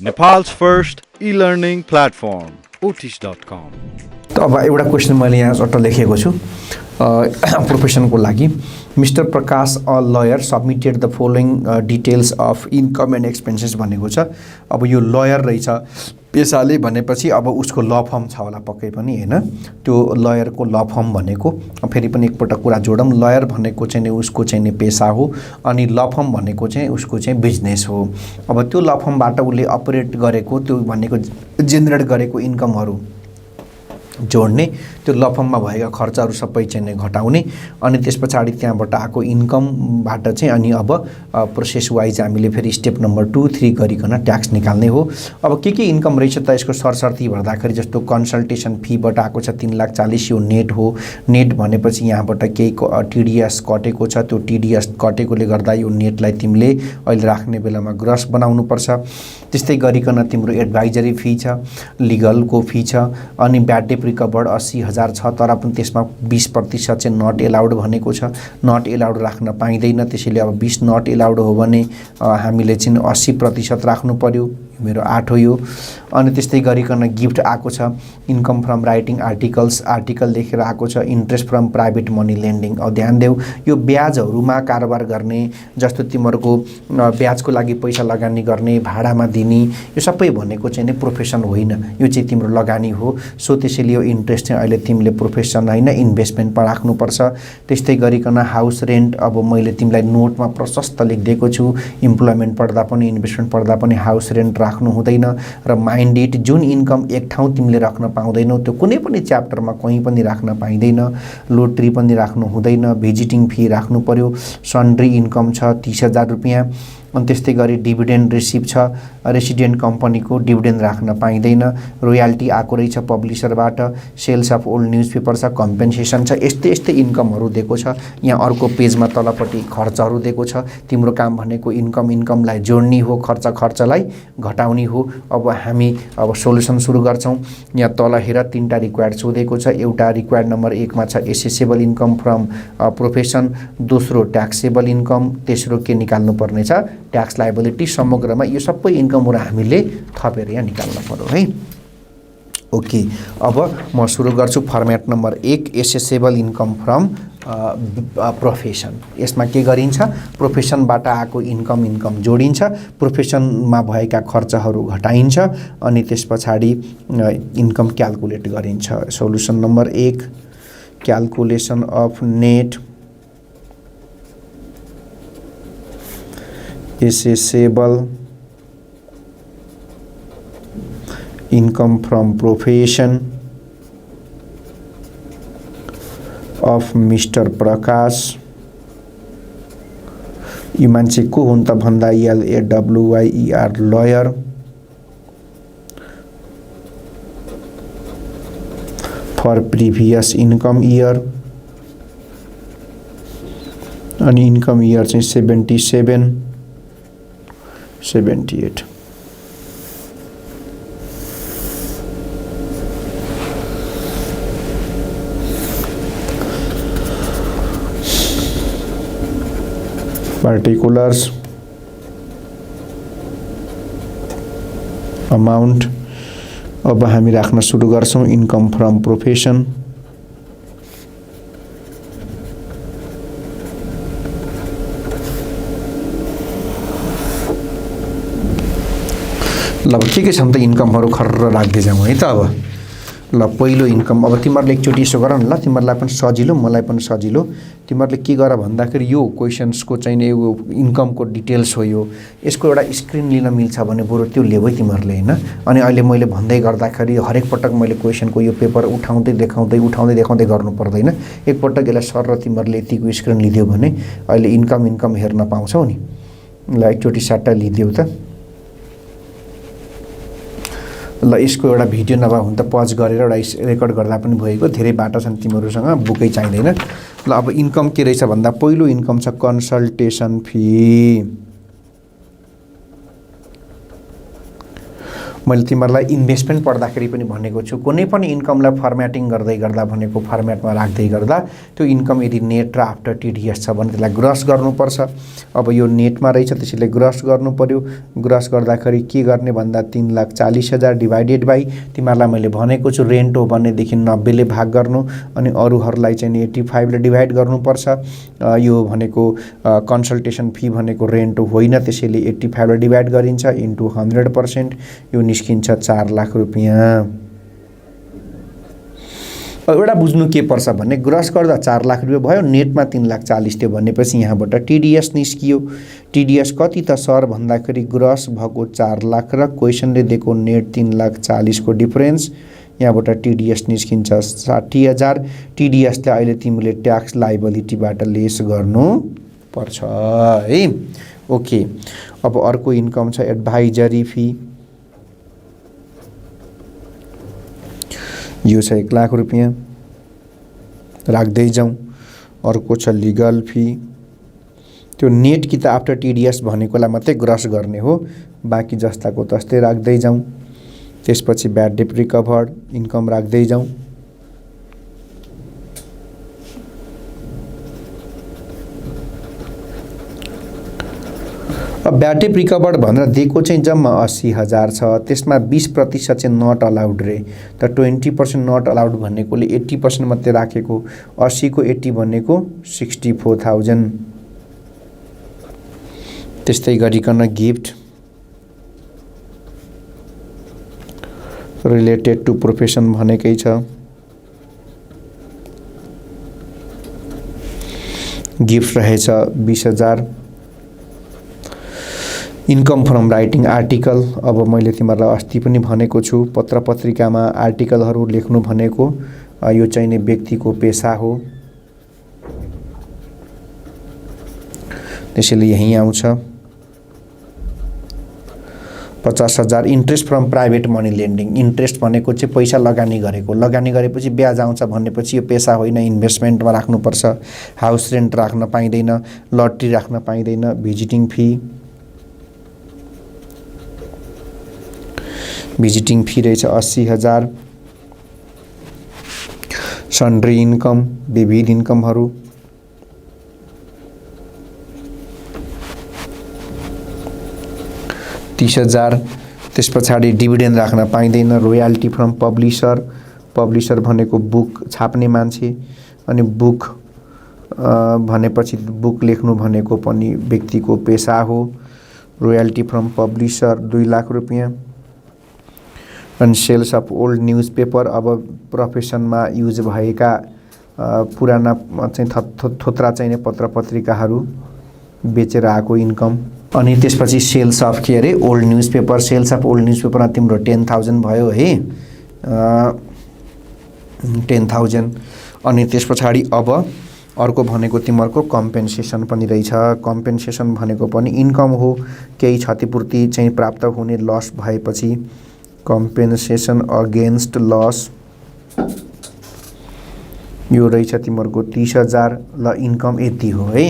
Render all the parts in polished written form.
Nepal's first e-learning platform, otish.com. त अब एउटा क्वेसन मैले यहाँ चट्ट लेखेको छु प्रोफेसनको लागि। Mister Prakash a lawyer submitted the following details of income and expenses भनेको छ। अब यो लयर रहेछ पेसाले भनेपछि अब उसको ल फर्म छ होला पक्कै पनि हैन। त्यो लयरको ल फर्म भनेको फेरि पनि एकपटक कुरा जोडौँ, लयर भनेको चाहिँ उसको चाहिँ पेसा हो अनि ल फर्म भनेको चाहिँ उसको चाहिँ बिजनेस हो। अब त्यो ल फर्मबाट उसले अपरेट गरेको त्यो भनेको जेनेरेट गरेको इन्कमहरू जोड्ने, त्यो ल फर्ममा भएका खर्चहरू सबै चाहिँ घटाउने अनि त्यस पछाडि त्यहाँबाट आएको इन्कमबाट चाहिँ अनि अब प्रोसेस वाइज हामीले फेरि स्टेप नम्बर 2, 3 गरिकन ट्याक्स निकाल्ने हो। अब के इन्कम रहेछ त यसको सरसर्ती भर्दाखेरि जस्तो कन्सल्टेसन फीबाट आएको छ 3,40,000 यो नेट हो। नेट भनेपछि यहाँबाट केही टिडीएस कटेको छ, त्यो टिडीएस कटेकोले गर्दा यो नेटलाई तिमीले अहिले राख्ने बेलामा ग्रस बनाउनु पर्छ। त्यस्तै गरिकन तिम्रो एडभाइजरी फी छ, लिगलको फी छ अनि ब्याड डेट रिकभर्ड 80,000 छ, तर पनि त्यसमा 20% चाहिँ नट एलाउड भनेको छ। नट एलाउड राख्न पाइँदैन, त्यसैले अब 20 नट एलाउड हो भने हामीले चाहिँ 80% राख्नु पर्यो। मेरो 8 हो यो। अनि त्यस्तै गरिकन गिफ्ट आएको छ, income from writing articles, article लेखेर आएको छ, interest from private money lending. अब ध्यान देऊ यो ब्याजहरूमा कारोबार गर्ने, जस्तो तिमीहरूको ब्याजको लागि पैसा लगानी गर्ने, भाडामा दिने, यो सबै भनेको चाहिँ नि प्रोफेसन होइन, यो चाहिँ तिम्रो लगानी हो। सो त्यसैले यो इन्ट्रेस्ट चाहिँ अहिले तिमीले प्रोफेसन होइन इन्भेस्टमेन्टमा राख्नुपर्छ। त्यस्तै गरिकन हाउस रेन्ट, अब मैले तिमीलाई नोटमा प्रशस्त लेखिदिएको छु, इम्प्लोइमेन्ट पढ्दा पनि इन्भेस्टमेन्ट पढ्दा पनि हाउस रेन्ट राख्नु हुँदैन। र माइन्डेड जुन इन्कम एक ठाउँ तिमीले राख्न पाउँदैनौ त्यो कुनै पनि च्याप्टरमा कहीँ पनि राख्न पाइँदैन। लोटरी पनि राख्नु हुँदैन, भिजिटिङ फी राख्नु पर्यो, सन्ड्री इन्कम छ 30,000 रुपियाँ। अनि त्यस्तै गरी डिभिडेन्ड रिसिभ छ, रेसिडेन्ट कम्पनीको डिभिडेन्ड राख्न पाइँदैन। रोयल्टी आएको रहेछ पब्लिसरबाट, sales of old news paper छ, कम्पेन्सेसन छ, यस्तै यस्तै इन्कमहरू दिएको छ। यहाँ अर्को पेजमा तलपट्टि खर्चहरू दिएको छ। तिम्रो काम भनेको इन्कमलाई जोड्ने हो, खर्चलाई घटाउने हो। अब हामी अब सोलुसन सुरु गर्छौँ। यहाँ तल हेर 3टा रिक्वायर्ड सोधेको छ। एउटा रिक्वायर्ड नम्बर 1 मा छ एसेसेबल इन्कम फ्रम प्रोफेसन, दोस्रो ट्याक्सेबल इन्कम, तेस्रो के निकाल्नु पर्ने छ ट्याक्स लायबिलिटी। समग्रमा यो सबै इन्कमहरू हामीले थपेर यहाँ निकाल्नु पर्यो है। ओके, अब म सुरु गर्छु। Format number 1 accessible income from profession. यसमा के गरिन्छ, प्रोफेसनबाट आएको इन्कम जोडिन्छ, प्रोफेसनमा भएका खर्चहरू घटाइन्छ अनि त्यस पछाडि इन्कम क्याल्कुलेट गरिन्छ। Solution number 1 calculation of net assessable income from profession of Mr. Prakash। यो मान्छे को हुन् त भन्दा LAWYER lawyer for previous income year अनि इन्कम इयर चाहिँ 77 78। particulars amount. अब हामी राख्न सुरु गर्छौँ इन्कम फ्रम प्रोफेसन। ल के छन् त इन्कमहरू खर्र राख्दै जाउँ है त। अब ल पहिलो इन्कम, अब तिमीहरूले एकचोटि यसो गर न ल, तिमीहरूलाई पनि सजिलो मलाई पनि सजिलो। तिमीहरूले के गर भन्दाखेरि यो क्वेसन्सको चाहिँ यो इन्कमको डिटेल्स हो, यो यसको एउटा स्क्रिन लिन मिल्छ भने बरु त्यो लेऊ है तिमीहरूले हैन। अनि अहिले मैले भन्दै गर्दाखेरि हरेक पटक मैले क्वेसनको यो पेपर उठाउँदै देखाउँदै गर्नु पर्दैन। एकपटक यसलाई सर र तिमीहरूले यतिको स्क्रिन लिदियो भने अहिले इन्कम हेर्न पाउँछौ नि। ल एकचोटि सट्टा लिदियो त। ल यसको एउटा भिडियो नभए हुन त पज गरेर एउटा रेकर्ड गर्दा पनि भएको, धेरै बाटो छन् तिमीहरूसँग, बुकै चाहिँदैन। ल अब इन्कम के रहेछ भन्दा पहिलो इन्कम छ कन्सल्टेसन फी। मैले तिमीहरूलाई इन्भेस्टमेन्ट पढ्दाखेरि पनि भनेको छु, कुनै पनि इन्कमलाई फर्म्याटिङ गर्दै गर्दा भनेको फर्म्याटमा राख्दै गर्दा त्यो इन्कम यदि नेट र आफ्टर टिडिएस छ भने त्यसलाई ग्रस गर्नुपर्छ। अब यो नेटमा रहेछ त्यसैले ग्रस गर्नु पर्यो। ग्रस गर्दाखेरि के गर्ने भन्दा 3,40,000 डिभाइडेड बाई तिमीहरूलाई मैले भनेको छु रेन्ट हो भनेदेखि 90 ले भाग गर्नु अनि अरूहरूलाई चाहिँ 85 ले डिभाइड गर्नुपर्छ। यो भनेको कन्सल्टेसन फी भनेको रेन्ट होइन, त्यसैले 85 ले डिभाइड गरिन्छ इन्टु 100%, यो निस्किन्छ 4 लाख रुपैयाँ। एउटा बुझ्नु के पर्छ भने ग्रस गर्दा 4 लाख रुपैयाँ भयो, नेटमा 3,40,000 थियो भनेपछि यहाँबाट टिडिएस निस्कियो। टिडिएस कति त सर भन्दाखेरि ग्रस भएको 4 लाख र क्वेसनले दिएको नेट 3,40,000 को डिफरेन्स, यहाँबाट टिडिएस निस्किन्छ 60,000। टिडिएसले अहिले तिमीले ट्याक्स लाइबिलिटीबाट लेस गर्नु पर्छ है। ओके, अब अर्को इन्कम छ एडभाइजरी फी, यो छ 1 लाख रुपैयाँ, राख्दै जाउँ। अर्को छ लिगल फी, त्यो नेट कि त आफ्टर टिडिएस भनेकोलाई मात्रै ग्रस गर्ने हो, बाँकी जस्ताको तस्तै राख्दै जाउँ। त्यसपछि ब्याड डेट रिकभर्ड इन्कम राख्दै जाउँ। अब ब्याड डेट रिकभर्ड भनेर दिएको चाहिँ जम्मा 80,000 छ, त्यसमा 20% चाहिँ नट अलाउड रे, त 20% नट अलाउड भनेकोले 80% मात्रै राखेको, 80 को 80 भनेको 64,000। त्यस्तै गरिकन गिफ्ट रिलेटेड टु प्रोफेसन भनेकै छ, गिफ्ट रहेछ 20,000। इन्कम फ्रम राइटिङ आर्टिकल, अब मैले तिमीहरूलाई अस्ति पनि भनेको छु पत्र पत्रिकामा आर्टिकलहरू लेख्नु भनेको यो चाहिँ नि व्यक्तिको पेसा हो, त्यसैले यही आउँछ। 50,000 interest from private money lending, interest भनेको चाहिँ पैसा लगानी गरेको, लगानी गरेपछि ब्याज आउँछ भनेपछि यो पेसा होइन, इन्भेस्टमेन्टमा राख्नुपर्छ। हाउस रेन्ट राख्न पाइँदैन, लटरी राख्न पाइँदैन। भिजिटिङ फी, भिजिटिङ फी रहेछ 80,000। सन्ड्री इन्कम, विविध इन्कमहरू, $30,000। त्यस पछाडि डिभिडेन्ड राख्न पाइँदैन। रोयल्टी फ्रम पब्लिसर, पब्लिसर भनेको बुक छाप्ने मान्छे, अनि बुक भनेपछि बुक लेख्नु भनेको पनि व्यक्तिको पेसा हो। रोयल्टी फ्रम पब्लिसर 2 लाख रुपैयाँ। अनि sales of old news paper, अब प्रोफेसनमा युज भएका पुराना चाहिँ थोत्रा चाहिने पत्र पत्रिकाहरू बेचेर आएको इन्कम। अनि त्यसपछि सेल्स अफ के अरे old news paper, sales of old न्युज पेपरमा तिम्रो 10,000 भयो है, 10,000। अनि त्यस पछाडि अब अर्को भनेको तिमीहरूको कम्पेन्सेसन पनि रहेछ। कम्पेन्सेसन भनेको पनि इन्कम हो, केही क्षतिपूर्ति चाहिँ प्राप्त हुने लस भएपछि कम्पेन्सेसन अगेन्स्ट लस, यो रहेछ तिमीहरूको 30,000। ल इन्कम यति हो है।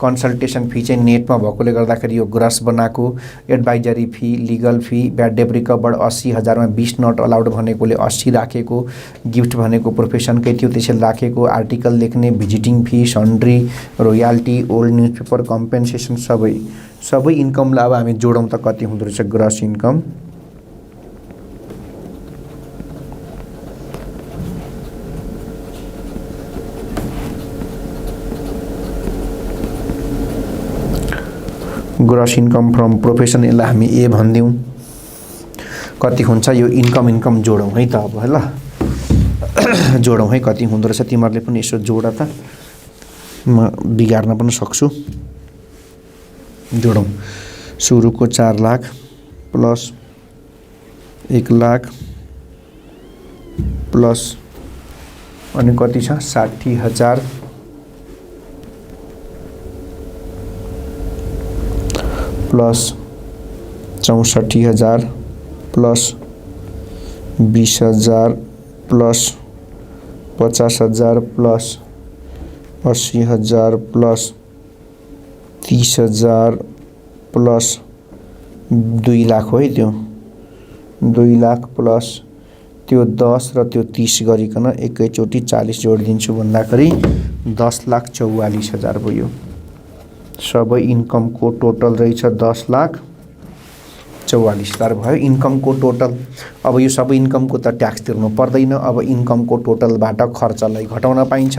कन्सल्टेसन फी चाहिँ नेटमा भएकोले गर्दाखेरि यो ग्रस बनाएको। Advisory fee, legal fee, bad date recovered 80,000 मा 20 नट अलाउड भनेकोले 80 राखेको। गिफ्ट भनेको प्रोफेसनकै थियो त्यसैले राखेको। आर्टिकल लेख्ने, visiting fee, sundry, royalty, old news paper, compensation सबै इन्कमलाई अब हामी जोडौँ त कति हुँदो रहेछ gross income. Gross income from profession, यसलाई हामी ए भनिदिउँ। कति हुन्छ यो इन्कम जोडौँ है त अब है ल, जोडौँ है कति हुँदो रहेछ। तिमीहरूले पनि यसो जोड त, म बिगार्न पनि सक्छु। जोडौँ। सुरुको 4 लाख प्लस 1 लाख प्लस अनि कति छ 60,000 plus 64,000 plus 20,000 plus 50,000 plus 80,000 plus 30,000 plus 2 lakh हो है त्यो 2 लाख प्लस त्यो 10 र त्यो 30 गरिकन एकैचोटि 40 जोडिदिन्छु भन्दाखेरि 10,44,000 भयो। सबै इन्कमको टोटल रहेछ 10,44,000 भयो इन्कमको टोटल। अब यो सबै इन्कमको त ट्याक्स तिर्नु पर्दैन। अब इन्कमको टोटलबाट खर्चलाई घटाउन पाइन्छ।